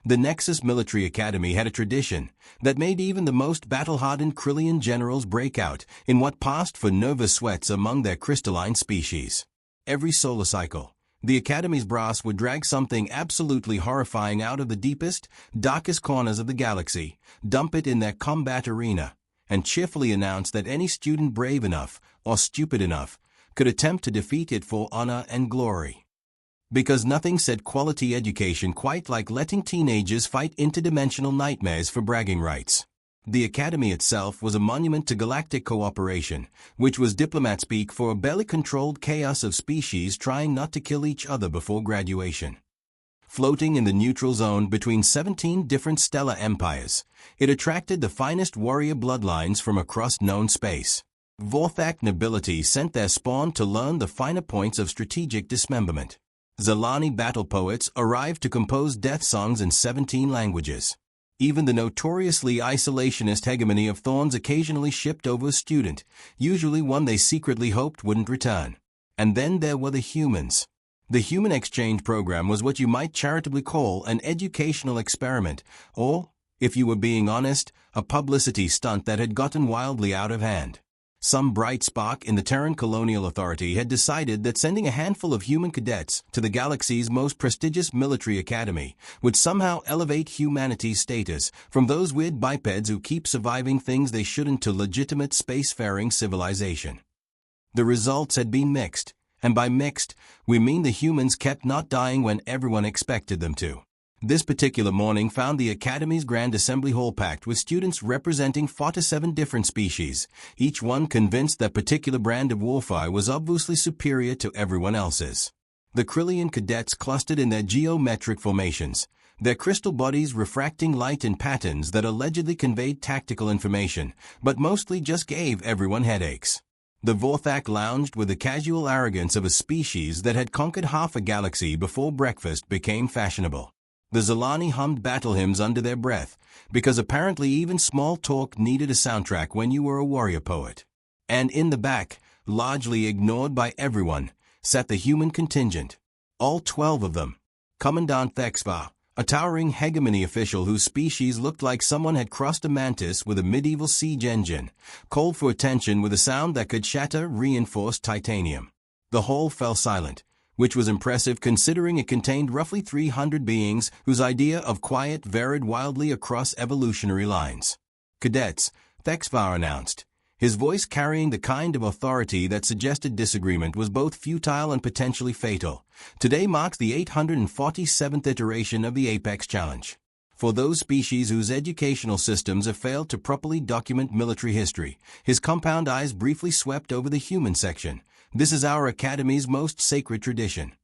The Nexus Military Academy had a tradition that made even the most battle-hardened Krillian generals break out in what passed for nervous sweats among their crystalline species. Every solar cycle, the Academy's brass would drag something absolutely horrifying out of the deepest, darkest corners of the galaxy, dump it in their combat arena, and cheerfully announce that any student brave enough, or stupid enough, could attempt to defeat it for honor and glory. Because nothing said quality education quite like letting teenagers fight interdimensional nightmares for bragging rights. The Academy itself was a monument to galactic cooperation, which was diplomat speak for a belly-controlled chaos of species trying not to kill each other before graduation. Floating in the neutral zone between 17 different stellar empires, it attracted the finest warrior bloodlines from across known space. Vorthak nobility sent their spawn to learn the finer points of strategic dismemberment. Zalani battle poets arrived to compose death songs in 17 languages. Even the notoriously isolationist hegemony of Thorns occasionally shipped over a student, usually one they secretly hoped wouldn't return. And then there were the humans. The human exchange program was what you might charitably call an educational experiment, or, if you were being honest, a publicity stunt that had gotten wildly out of hand. Some bright spark in the Terran Colonial Authority had decided that sending a handful of human cadets to the galaxy's most prestigious military academy would somehow elevate humanity's status from those weird bipeds who keep surviving things they shouldn't to legitimate spacefaring civilization. The results had been mixed, and by mixed, we mean the humans kept not dying when everyone expected them to. This particular morning found the Academy's Grand Assembly Hall packed with students representing 47 different species, each one convinced that particular brand of warfare was obviously superior to everyone else's. The Krillian cadets clustered in their geometric formations, their crystal bodies refracting light in patterns that allegedly conveyed tactical information, but mostly just gave everyone headaches. The Vorthak lounged with the casual arrogance of a species that had conquered half a galaxy before breakfast became fashionable. The Zalani hummed battle hymns under their breath, because apparently even small talk needed a soundtrack when you were a warrior poet. And in the back, largely ignored by everyone, sat the human contingent. All 12 of them. Commandant Thexva, a towering hegemony official whose species looked like someone had crossed a mantis with a medieval siege engine, called for attention with a sound that could shatter reinforced titanium. The hall fell silent, which was impressive considering it contained roughly 300 beings whose idea of quiet varied wildly across evolutionary lines. Cadets, Thexvar announced, his voice carrying the kind of authority that suggested disagreement was both futile and potentially fatal. Today marks the 847th iteration of the Apex Challenge. For those species whose educational systems have failed to properly document military history, his compound eyes briefly swept over the human section. This is our Academy's most sacred tradition.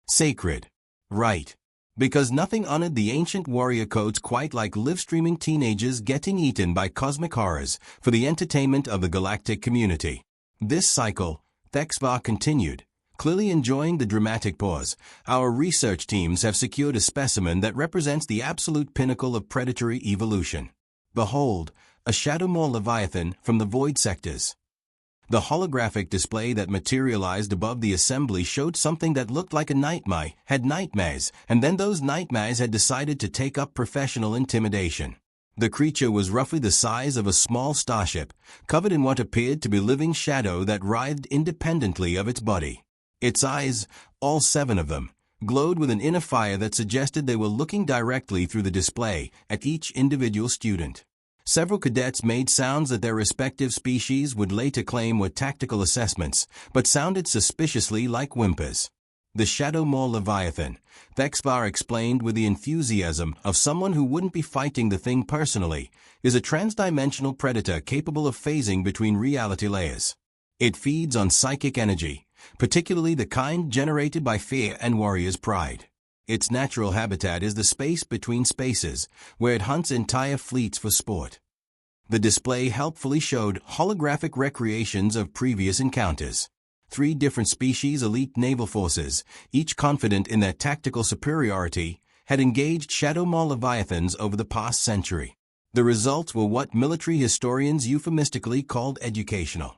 Sacred. Right. Because nothing honored the ancient warrior codes quite like live-streaming teenagers getting eaten by cosmic horrors for the entertainment of the galactic community. This cycle, Thexvar continued, clearly enjoying the dramatic pause, our research teams have secured a specimen that represents the absolute pinnacle of predatory evolution. Behold, a Shadowmaw Leviathan from the void sectors. The holographic display that materialized above the assembly showed something that looked like a nightmare, had nightmares, and then those nightmares had decided to take up professional intimidation. The creature was roughly the size of a small starship, covered in what appeared to be living shadow that writhed independently of its body. Its eyes, all 7 of them, glowed with an inner fire that suggested they were looking directly through the display at each individual student. Several cadets made sounds that their respective species would later claim were tactical assessments, but sounded suspiciously like whimpers. The Shadowmaw Leviathan, Thexvar explained with the enthusiasm of someone who wouldn't be fighting the thing personally, is a transdimensional predator capable of phasing between reality layers. It feeds on psychic energy, particularly the kind generated by fear and warrior's pride. Its natural habitat is the space between spaces, where it hunts entire fleets for sport. The display helpfully showed holographic recreations of previous encounters. 3 different species elite naval forces, each confident in their tactical superiority, had engaged Shadowmaw Leviathans over the past century. The results were what military historians euphemistically called educational.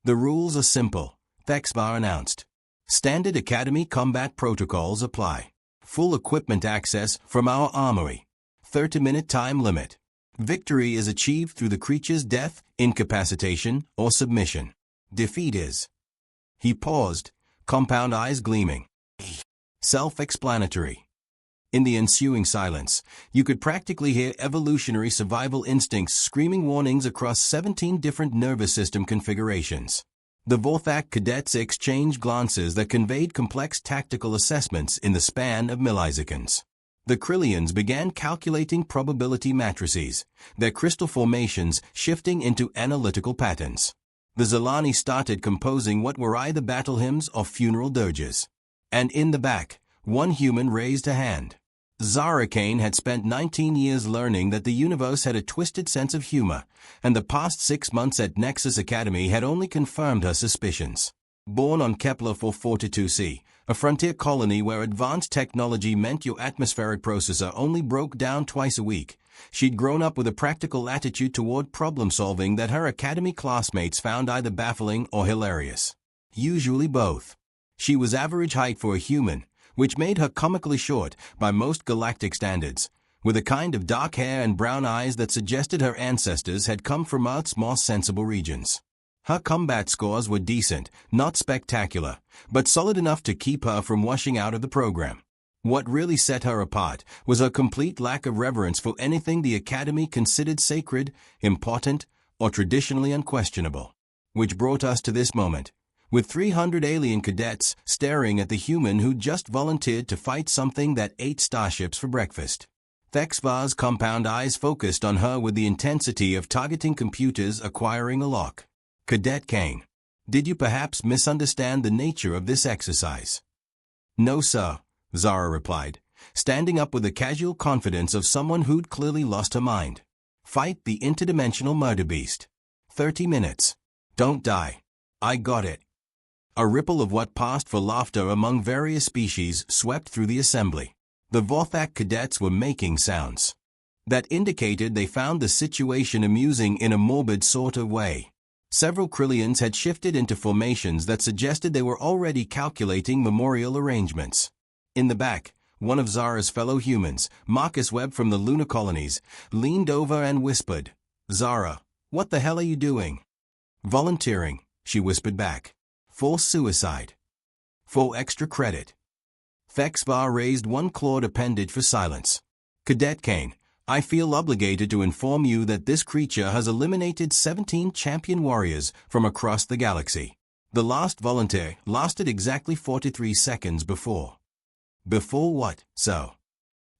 The rules are simple, Thexvar announced. Standard Academy combat protocols apply. Full equipment access from our armory. 30-minute time limit. Victory is achieved through the creature's death, incapacitation, or submission. Defeat is. He paused, compound eyes gleaming. Self-explanatory. In the ensuing silence, you could practically hear evolutionary survival instincts screaming warnings across 17 different nervous system configurations. The Vorthak cadets exchanged glances that conveyed complex tactical assessments in the span of milliseconds. The Krillians began calculating probability matrices, their crystal formations shifting into analytical patterns. The Zalani started composing what were either battle hymns or funeral dirges. And in the back, one human raised a hand. Zara Kaine had spent 19 years learning that the universe had a twisted sense of humor, and the past 6 months at Nexus Academy had only confirmed her suspicions. Born on Kepler 442c, a frontier colony where advanced technology meant your atmospheric processor only broke down twice a week, she'd grown up with a practical attitude toward problem-solving that her academy classmates found either baffling or hilarious. Usually both. She was average height for a human, which made her comically short by most galactic standards, with a kind of dark hair and brown eyes that suggested her ancestors had come from Earth's more sensible regions. Her combat scores were decent, not spectacular, but solid enough to keep her from washing out of the program. What really set her apart was her complete lack of reverence for anything the Academy considered sacred, important, or traditionally unquestionable. Which brought us to this moment, with 300 alien cadets staring at the human who just volunteered to fight something that ate starships for breakfast. Thexvar's compound eyes focused on her with the intensity of targeting computers acquiring a lock. Cadet Kaine, did you perhaps misunderstand the nature of this exercise? No, sir, Zara replied, standing up with the casual confidence of someone who'd clearly lost her mind. Fight the interdimensional murder beast. 30 minutes. Don't die. I got it. A ripple of what passed for laughter among various species swept through the assembly. The Vorthak cadets were making sounds that indicated they found the situation amusing in a morbid sort of way. Several Krillians had shifted into formations that suggested they were already calculating memorial arrangements. In the back, one of Zara's fellow humans, Marcus Webb from the lunar colonies, leaned over and whispered, "Zara, what the hell are you doing?" "Volunteering," she whispered back. "For suicide. For extra credit." Thexvar raised one clawed appendage for silence. "Cadet Kaine, I feel obligated to inform you that this creature has eliminated 17 champion warriors from across the galaxy. The last volunteer lasted exactly 43 seconds before." "Before what, so?"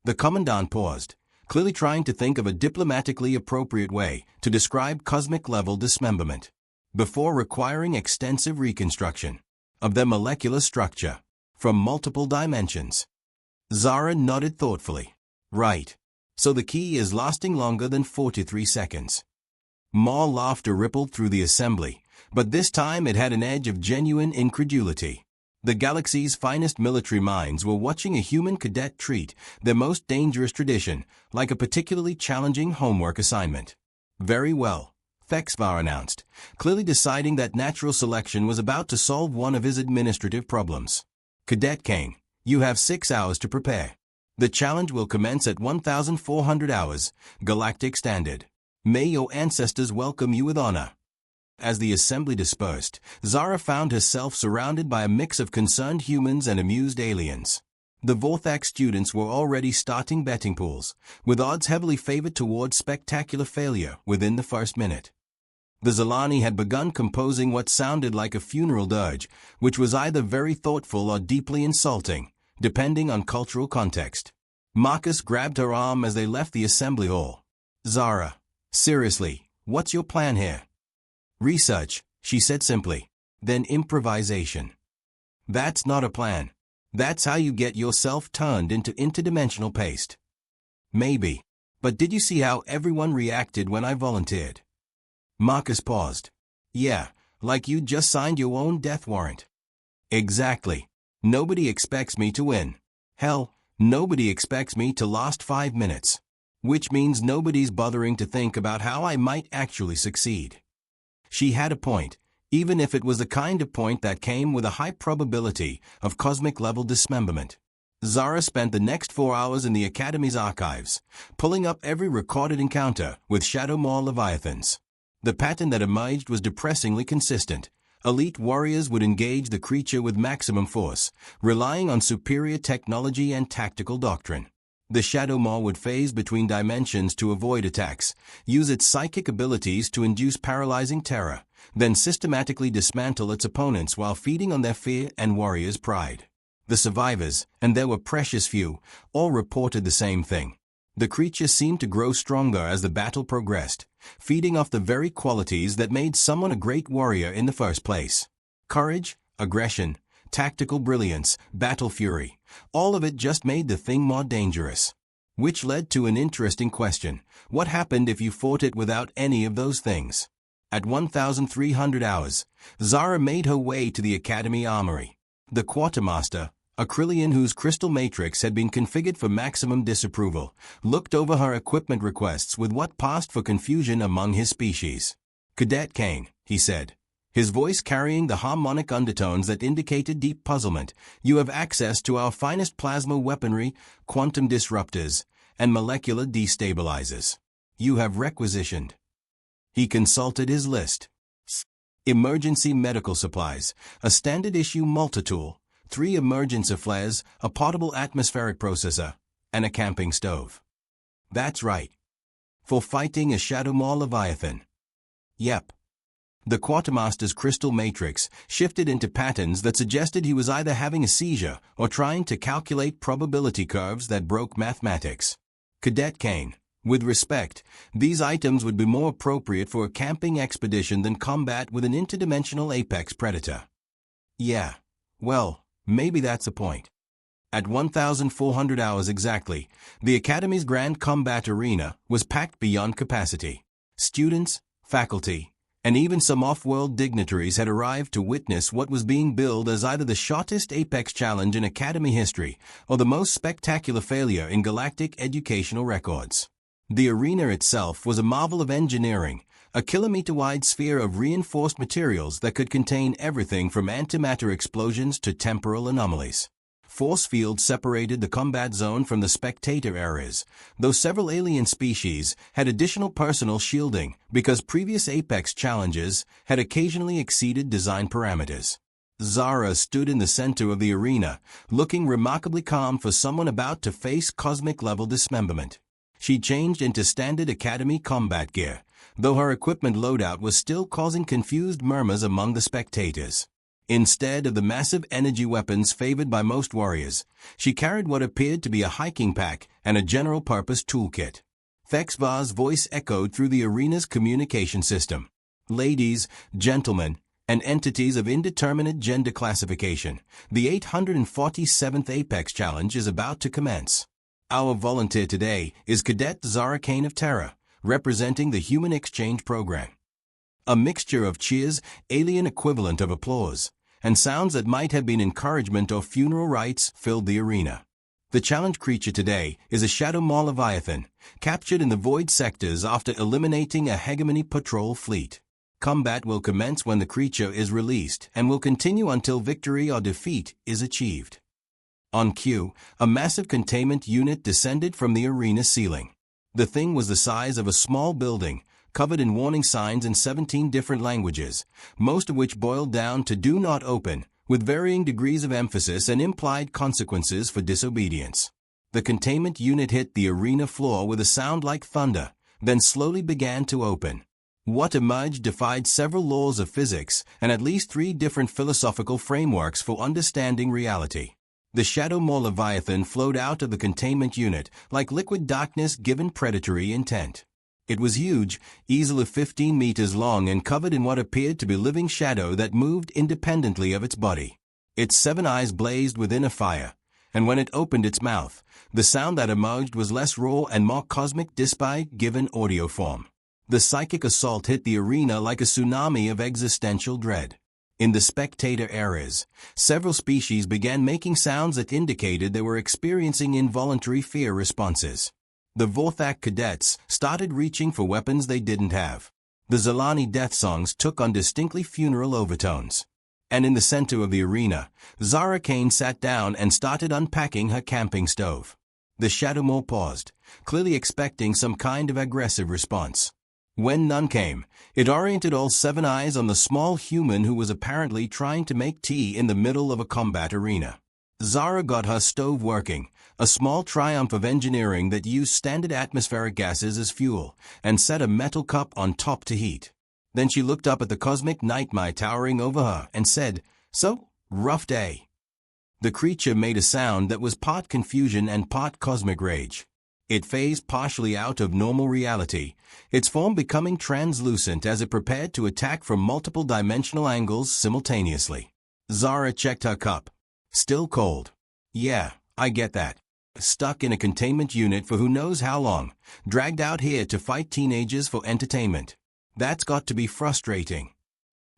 The Commandant paused, clearly trying to think of a diplomatically appropriate way to describe cosmic-level dismemberment. "Before requiring extensive reconstruction of their molecular structure from multiple dimensions." Zara nodded thoughtfully. "Right. So the key is lasting longer than 43 seconds. More laughter rippled through the assembly, but this time it had an edge of genuine incredulity. The galaxy's finest military minds were watching a human cadet treat their most dangerous tradition like a particularly challenging homework assignment. "Very well," Thexvar announced, clearly deciding that natural selection was about to solve one of his administrative problems. "Cadet Kaine, you have 6 hours to prepare. The challenge will commence at 1,400 hours, Galactic Standard. May your ancestors welcome you with honor." As the assembly dispersed, Zara found herself surrounded by a mix of concerned humans and amused aliens. The Vorthak students were already starting betting pools, with odds heavily favored towards spectacular failure within the first minute. The Zalani had begun composing what sounded like a funeral dirge, which was either very thoughtful or deeply insulting, depending on cultural context. Marcus grabbed her arm as they left the assembly hall. "Zara, seriously, what's your plan here?" "Research," she said simply. "Then improvisation." "That's not a plan. That's how you get yourself turned into interdimensional paste." "Maybe. But did you see how everyone reacted when I volunteered?" Marcus paused. "Yeah, like you just signed your own death warrant." "Exactly. Nobody expects me to win. Hell, nobody expects me to last 5 minutes. Which means nobody's bothering to think about how I might actually succeed." She had a point, even if it was the kind of point that came with a high probability of cosmic-level dismemberment. Zara spent the next 4 hours in the Academy's archives, pulling up every recorded encounter with Shadowmaw Leviathans. The pattern that emerged was depressingly consistent. Elite warriors would engage the creature with maximum force, relying on superior technology and tactical doctrine. The Shadowmaw would phase between dimensions to avoid attacks, use its psychic abilities to induce paralyzing terror, then systematically dismantle its opponents while feeding on their fear and warriors' pride. The survivors, and there were precious few, all reported the same thing. The creature seemed to grow stronger as the battle progressed, feeding off the very qualities that made someone a great warrior in the first place. Courage, aggression, tactical brilliance, battle fury, all of it just made the thing more dangerous. Which led to an interesting question: what happened if you fought it without any of those things? At 1,300 hours, Zara made her way to the Academy Armory. The Quartermaster, a Krillian whose crystal matrix had been configured for maximum disapproval, looked over her equipment requests with what passed for confusion among his species. "Cadet Kaine," he said, his voice carrying the harmonic undertones that indicated deep puzzlement, "you have access to our finest plasma weaponry, quantum disruptors, and molecular destabilizers. You have requisitioned." He consulted his list. Emergency medical supplies, a standard-issue multi-tool, 3 emergency flares, a portable atmospheric processor, and a camping stove. That's right. For fighting a Shadowmaw Leviathan. Yep. The Quartermaster's crystal matrix shifted into patterns that suggested he was either having a seizure or trying to calculate probability curves that broke mathematics. "Cadet Kaine, with respect, these items would be more appropriate for a camping expedition than combat with an interdimensional apex predator." Yeah, well, maybe that's the point. At 1,400 hours exactly, the Academy's Grand Combat Arena was packed beyond capacity. Students, faculty, and even some off-world dignitaries had arrived to witness what was being billed as either the shortest apex challenge in Academy history or the most spectacular failure in galactic educational records. The arena itself was a marvel of engineering, a kilometer-wide sphere of reinforced materials that could contain everything from antimatter explosions to temporal anomalies. Force fields separated the combat zone from the spectator areas, though several alien species had additional personal shielding because previous apex challenges had occasionally exceeded design parameters. Zara stood in the center of the arena, looking remarkably calm for someone about to face cosmic-level dismemberment. She changed into standard Academy combat gear, though her equipment loadout was still causing confused murmurs among the spectators. Instead of the massive energy weapons favored by most warriors, she carried what appeared to be a hiking pack and a general-purpose toolkit. Thexvar's voice echoed through the arena's communication system. "Ladies, gentlemen, and entities of indeterminate gender classification, the 847th Apex Challenge is about to commence. Our volunteer today is Cadet Zara Kaine of Terra, representing the Human Exchange Program." A mixture of cheers, alien equivalent of applause, and sounds that might have been encouragement or funeral rites filled the arena. The challenge creature today is a Shadowmaw Leviathan, captured in the void sectors after eliminating a hegemony patrol fleet. Combat will commence when the creature is released and will continue until victory or defeat is achieved. On cue, a massive containment unit descended from the arena ceiling. The thing was the size of a small building, covered in warning signs in 17 different languages, most of which boiled down to "do not open," with varying degrees of emphasis and implied consequences for disobedience. The containment unit hit the arena floor with a sound like thunder, then slowly began to open. What emerged defied several laws of physics and at least 3 different philosophical frameworks for understanding reality. The Shadowmaw Leviathan flowed out of the containment unit like liquid darkness given predatory intent. It was huge, easily 15 meters long and covered in what appeared to be living shadow that moved independently of its body. Its 7 eyes blazed within a fire, and when it opened its mouth, the sound that emerged was less raw and more cosmic despite given audio form. The psychic assault hit the arena like a tsunami of existential dread. In the spectator areas, several species began making sounds that indicated they were experiencing involuntary fear responses. The Vorthak cadets started reaching for weapons they didn't have. The Zalani death songs took on distinctly funeral overtones. And in the center of the arena, Zara Kaine sat down and started unpacking her camping stove. The Shadowmaw paused, clearly expecting some kind of aggressive response. When none came, it oriented all 7 eyes on the small human who was apparently trying to make tea in the middle of a combat arena. Zara got her stove working, a small triumph of engineering that used standard atmospheric gases as fuel, and set a metal cup on top to heat. Then she looked up at the cosmic nightmare towering over her and said, "So, rough day." The creature made a sound that was part confusion and part cosmic rage. It phased partially out of normal reality, its form becoming translucent as it prepared to attack from multiple dimensional angles simultaneously. Zara checked her cup. Still cold. Yeah, I get that. Stuck in a containment unit for who knows how long, dragged out here to fight teenagers for entertainment. That's got to be frustrating.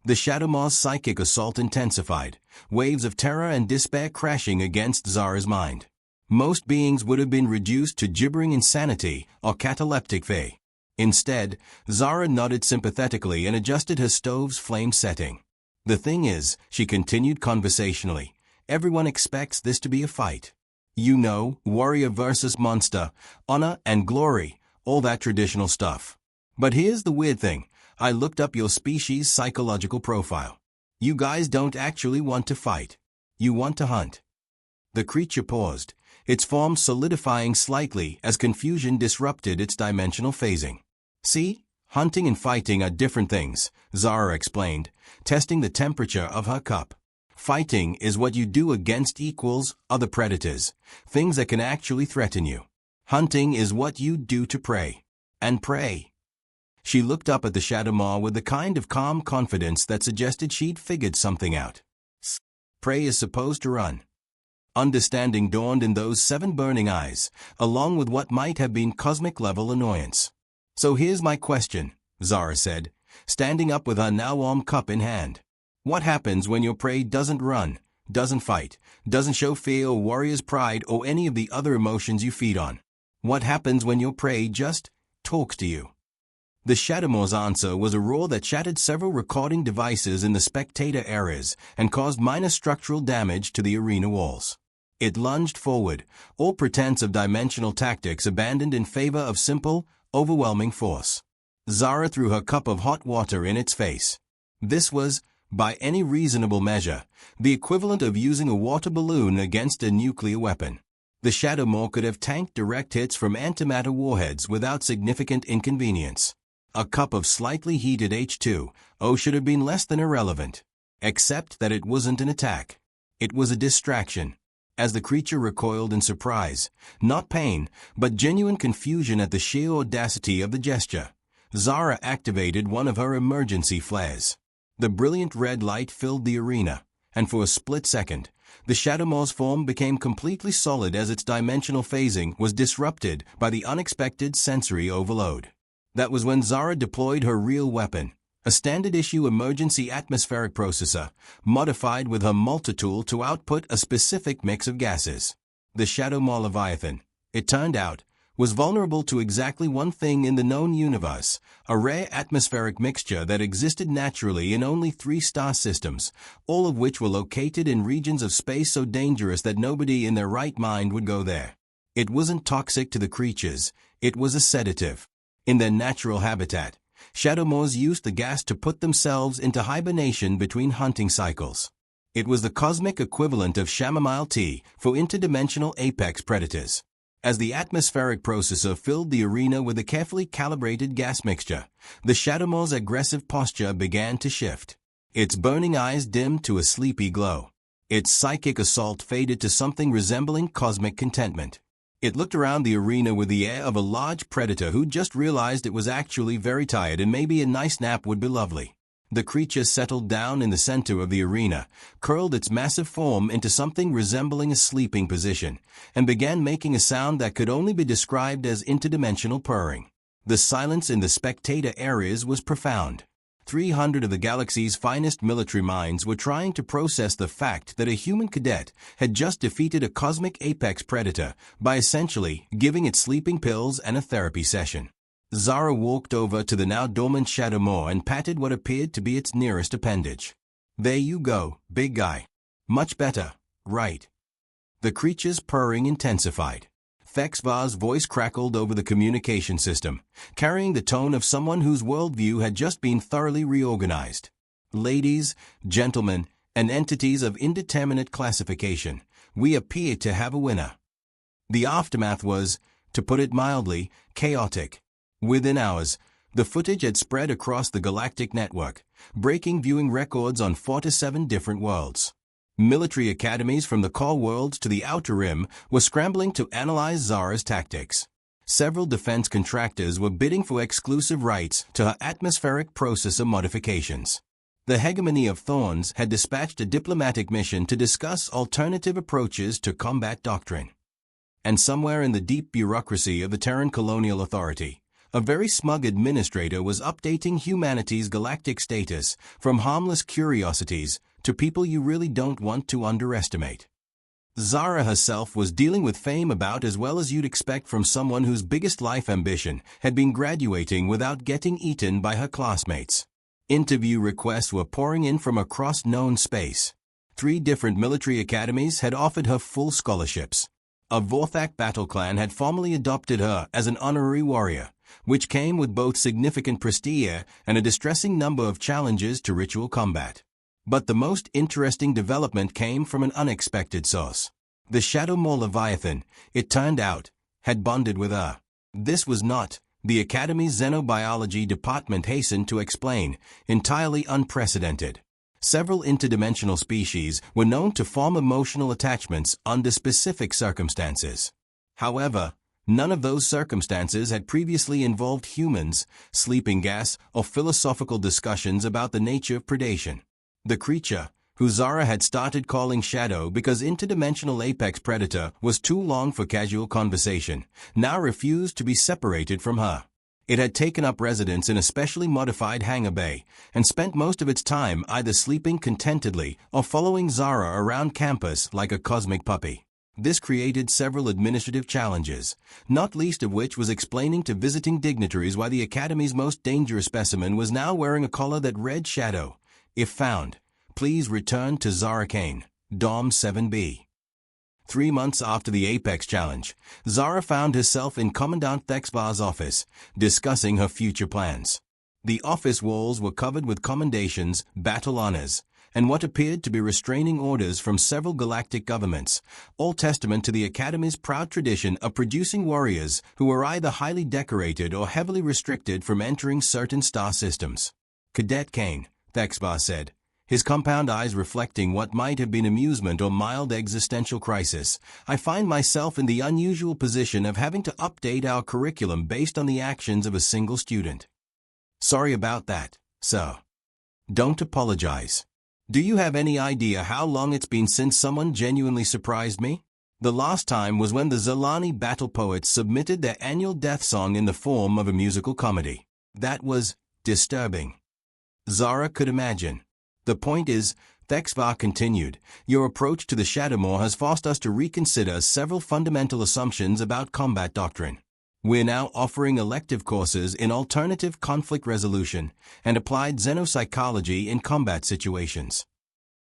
The Shadowmaw's psychic assault intensified, waves of terror and despair crashing against Zara's mind. Most beings would have been reduced to gibbering insanity or cataleptic phase. Instead, Zara nodded sympathetically and adjusted her stove's flame setting. The thing is, she continued conversationally, everyone expects this to be a fight. You know, warrior versus monster, honor and glory, all that traditional stuff. But here's the weird thing. I looked up your species' psychological profile. You guys don't actually want to fight. You want to hunt. The creature paused, its form solidifying slightly as confusion disrupted its dimensional phasing. See, hunting and fighting are different things, Zara explained, testing the temperature of her cup. Fighting is what you do against equals, other predators, things that can actually threaten you. Hunting is what you do to prey. And prey. She looked up at the Shadowmaw with the kind of calm confidence that suggested she'd figured something out. Prey is supposed to run. Understanding dawned in those 7 burning eyes, along with what might have been cosmic-level annoyance. So here's my question, Zara said, standing up with her now warm cup in hand. What happens when your prey doesn't run, doesn't fight, doesn't show fear or warrior's pride or any of the other emotions you feed on? What happens when your prey just talks to you? The Shadowmaw's answer was a roar that shattered several recording devices in the spectator areas and caused minor structural damage to the arena walls. It lunged forward, all pretense of dimensional tactics abandoned in favor of simple, overwhelming force. Zara threw her cup of hot water in its face. This was, by any reasonable measure, the equivalent of using a water balloon against a nuclear weapon. The Shadowmaw could have tanked direct hits from antimatter warheads without significant inconvenience. A cup of slightly heated H2O should have been less than irrelevant. Except that it wasn't an attack. It was a distraction. As the creature recoiled in surprise, not pain, but genuine confusion at the sheer audacity of the gesture, Zara activated one of her emergency flares. The brilliant red light filled the arena, and for a split second, the Shadowmaw's form became completely solid as its dimensional phasing was disrupted by the unexpected sensory overload. That was when Zara deployed her real weapon, a standard-issue emergency atmospheric processor, modified with her multitool to output a specific mix of gases. The Shadowmaw Leviathan, it turned out, was vulnerable to exactly one thing in the known universe, a rare atmospheric mixture that existed naturally in only 3 star systems, all of which were located in regions of space so dangerous that nobody in their right mind would go there. It wasn't toxic to the creatures, it was a sedative. In their natural habitat, Shadowmaws used the gas to put themselves into hibernation between hunting cycles. It was the cosmic equivalent of chamomile tea for interdimensional apex predators. As the atmospheric processor filled the arena with a carefully calibrated gas mixture, the Shadowmaw's aggressive posture began to shift. Its burning eyes dimmed to a sleepy glow. Its psychic assault faded to something resembling cosmic contentment. It looked around the arena with the air of a large predator who just realized it was actually very tired and maybe a nice nap would be lovely. The creature settled down in the center of the arena, curled its massive form into something resembling a sleeping position, and began making a sound that could only be described as interdimensional purring. The silence in the spectator areas was profound. 300 of the galaxy's finest military minds were trying to process the fact that a human cadet had just defeated a cosmic apex predator by essentially giving it sleeping pills and a therapy session. Zara walked over to the now dormant Shadowmaw and patted what appeared to be its nearest appendage. There you go, big guy. Much better, right? The creature's purring intensified. Thexvar's voice crackled over the communication system, carrying the tone of someone whose worldview had just been thoroughly reorganized. Ladies, gentlemen, and entities of indeterminate classification, we appear to have a winner. The aftermath was, to put it mildly, chaotic. Within hours, the footage had spread across the Galactic network, breaking viewing records on 47 different worlds. Military academies from the core worlds to the Outer Rim were scrambling to analyze Zara's tactics. Several defense contractors were bidding for exclusive rights to her atmospheric processor modifications. The hegemony of Thorns had dispatched a diplomatic mission to discuss alternative approaches to combat doctrine. And somewhere in the deep bureaucracy of the Terran Colonial Authority, a very smug administrator was updating humanity's galactic status from harmless curiosities to people you really don't want to underestimate. Zara herself was dealing with fame about as well as you'd expect from someone whose biggest life ambition had been graduating without getting eaten by her classmates. Interview requests were pouring in from across known space. 3 different military academies had offered her full scholarships. A Vorthak battle clan had formally adopted her as an honorary warrior, which came with both significant prestige and a distressing number of challenges to ritual combat. But the most interesting development came from an unexpected source. The Shadowmaw Leviathan, it turned out, had bonded with her. This was not, the Academy's Xenobiology department hastened to explain, entirely unprecedented. Several interdimensional species were known to form emotional attachments under specific circumstances. However, none of those circumstances had previously involved humans, sleeping gas, or philosophical discussions about the nature of predation. The creature, who Zara had started calling Shadow because interdimensional apex predator was too long for casual conversation, now refused to be separated from her. It had taken up residence in a specially modified hangar bay and spent most of its time either sleeping contentedly or following Zara around campus like a cosmic puppy. This created several administrative challenges, not least of which was explaining to visiting dignitaries why the Academy's most dangerous specimen was now wearing a collar that read Shadow. If found, please return to Zara Kaine, Dom 7B. 3 months after the Apex Challenge, Zara found herself in Commandant Thexvar's office, discussing her future plans. The office walls were covered with commendations, battle honors, and what appeared to be restraining orders from several galactic governments, all testament to the Academy's proud tradition of producing warriors who were either highly decorated or heavily restricted from entering certain star systems. Cadet Kaine, Thexvar said, his compound eyes reflecting what might have been amusement or mild existential crisis, I find myself in the unusual position of having to update our curriculum based on the actions of a single student. Sorry about that, sir. Don't apologize. Do you have any idea how long it's been since someone genuinely surprised me? The last time was when the Zalani Battle Poets submitted their annual death song in the form of a musical comedy. That was disturbing. Zara could imagine. The point is, Thexvar continued, your approach to the Shadowmaw has forced us to reconsider several fundamental assumptions about combat doctrine. We're now offering elective courses in alternative conflict resolution and applied xenopsychology in combat situations.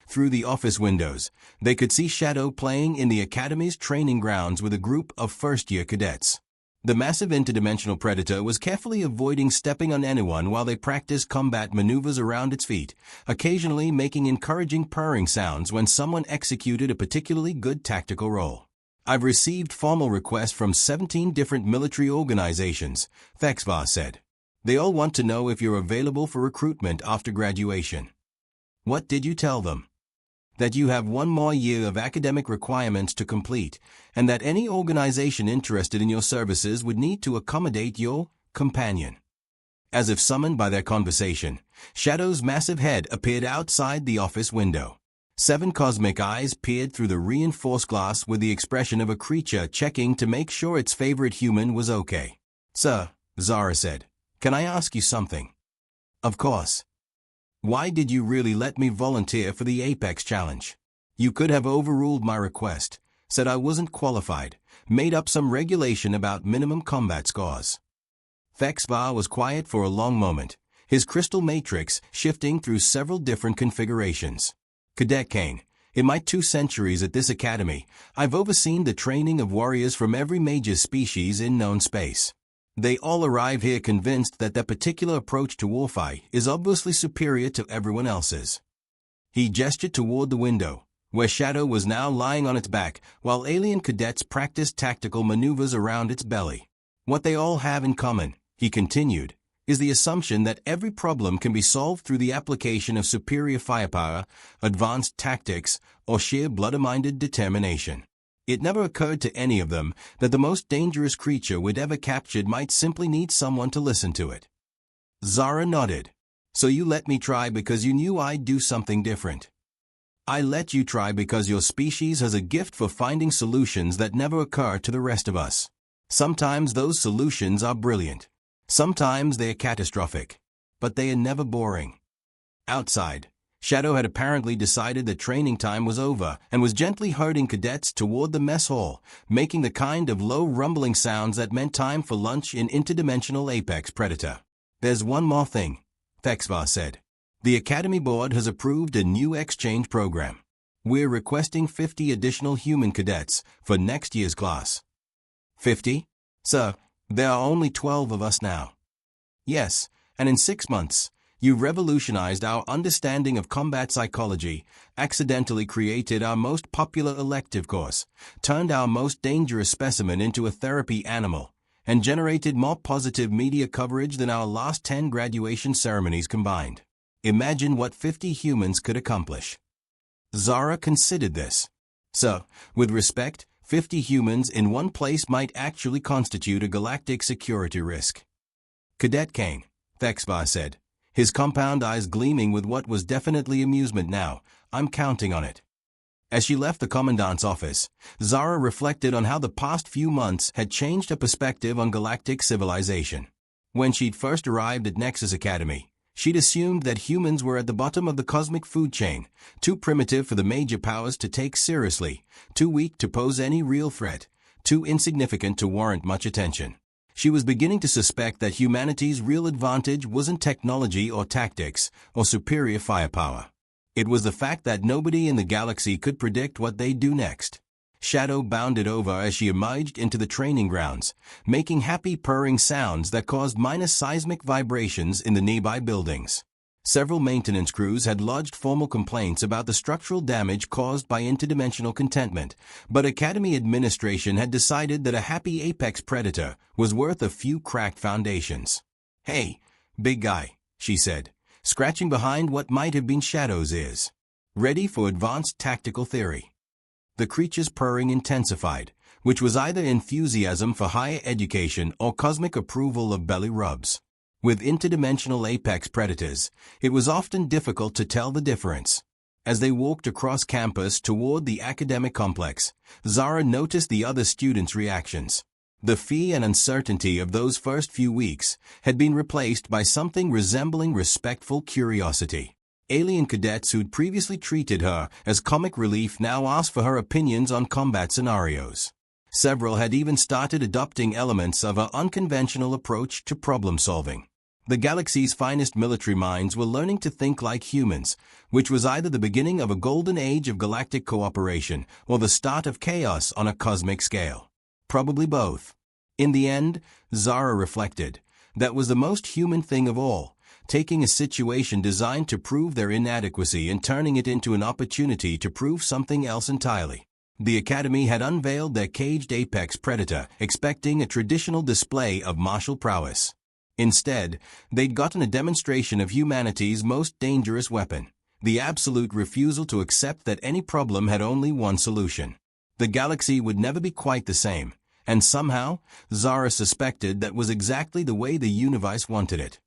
Through the office windows, they could see Shadow playing in the Academy's training grounds with a group of first-year cadets. The massive interdimensional predator was carefully avoiding stepping on anyone while they practiced combat maneuvers around its feet, occasionally making encouraging purring sounds when someone executed a particularly good tactical role. I've received formal requests from 17 different military organizations, Thexvar said. They all want to know if you're available for recruitment after graduation. What did you tell them? That you have 1 more year of academic requirements to complete, and that any organization interested in your services would need to accommodate your companion. As if summoned by their conversation, Shadow's massive head appeared outside the office window. 7 cosmic eyes peered through the reinforced glass with the expression of a creature checking to make sure its favorite human was okay. Sir, Zara said, can I ask you something? Of course. Why did you really let me volunteer for the Apex Challenge? You could have overruled my request, said I wasn't qualified, made up some regulation about minimum combat scores. Thexvar was quiet for a long moment, his crystal matrix shifting through several different configurations. Cadet Kaine, in my 2 centuries at this academy, I've overseen the training of warriors from every major species in known space. They all arrive here convinced that their particular approach to warfare is obviously superior to everyone else's. He gestured toward the window, where Shadow was now lying on its back, while alien cadets practiced tactical maneuvers around its belly. What they all have in common, he continued, is the assumption that every problem can be solved through the application of superior firepower, advanced tactics, or sheer blood-minded determination. It never occurred to any of them that the most dangerous creature we'd ever captured might simply need someone to listen to it. Zara nodded. So you let me try because you knew I'd do something different. I let you try because your species has a gift for finding solutions that never occur to the rest of us. Sometimes those solutions are brilliant. Sometimes they are catastrophic. But they are never boring. Outside, Shadow had apparently decided that training time was over and was gently herding cadets toward the mess hall, making the kind of low rumbling sounds that meant time for lunch in interdimensional apex predator. There's one more thing, Thexvar said. The Academy Board has approved a new exchange program. We're requesting 50 additional human cadets for next year's class. 50? Sir, there are only 12 of us now. Yes, and in 6 months, you revolutionized our understanding of combat psychology, accidentally created our most popular elective course, turned our most dangerous specimen into a therapy animal, and generated more positive media coverage than our last 10 graduation ceremonies combined. Imagine what 50 humans could accomplish. Zara considered this. So, with respect, 50 humans in one place might actually constitute a galactic security risk. Cadet Kaine, Thexvar said, his compound eyes gleaming with what was definitely amusement now. I'm counting on it. As she left the Commandant's office, Zara reflected on how the past few months had changed her perspective on galactic civilization. When she'd first arrived at Nexus Academy, she'd assumed that humans were at the bottom of the cosmic food chain, too primitive for the major powers to take seriously, too weak to pose any real threat, too insignificant to warrant much attention. She was beginning to suspect that humanity's real advantage wasn't technology or tactics or superior firepower. It was the fact that nobody in the galaxy could predict what they'd do next. Shadow bounded over as she emerged into the training grounds, making happy purring sounds that caused minor seismic vibrations in the nearby buildings. Several maintenance crews had lodged formal complaints about the structural damage caused by interdimensional contentment, but Academy administration had decided that a happy apex predator was worth a few cracked foundations. "Hey, big guy," she said, scratching behind what might have been Shadow's ears. "Ready for advanced tactical theory." The creature's purring intensified, which was either enthusiasm for higher education or cosmic approval of belly rubs. With interdimensional apex predators, it was often difficult to tell the difference. As they walked across campus toward the academic complex, Zara noticed the other students' reactions. The fear and uncertainty of those first few weeks had been replaced by something resembling respectful curiosity. Alien cadets who'd previously treated her as comic relief now asked for her opinions on combat scenarios. Several had even started adopting elements of her unconventional approach to problem solving. The galaxy's finest military minds were learning to think like humans, which was either the beginning of a golden age of galactic cooperation or the start of chaos on a cosmic scale. Probably both. In the end, Zara reflected, that was the most human thing of all, taking a situation designed to prove their inadequacy and turning it into an opportunity to prove something else entirely. The Academy had unveiled their caged apex predator, expecting a traditional display of martial prowess. Instead, they'd gotten a demonstration of humanity's most dangerous weapon, the absolute refusal to accept that any problem had only one solution. The galaxy would never be quite the same, and somehow, Zara suspected that was exactly the way the universe wanted it.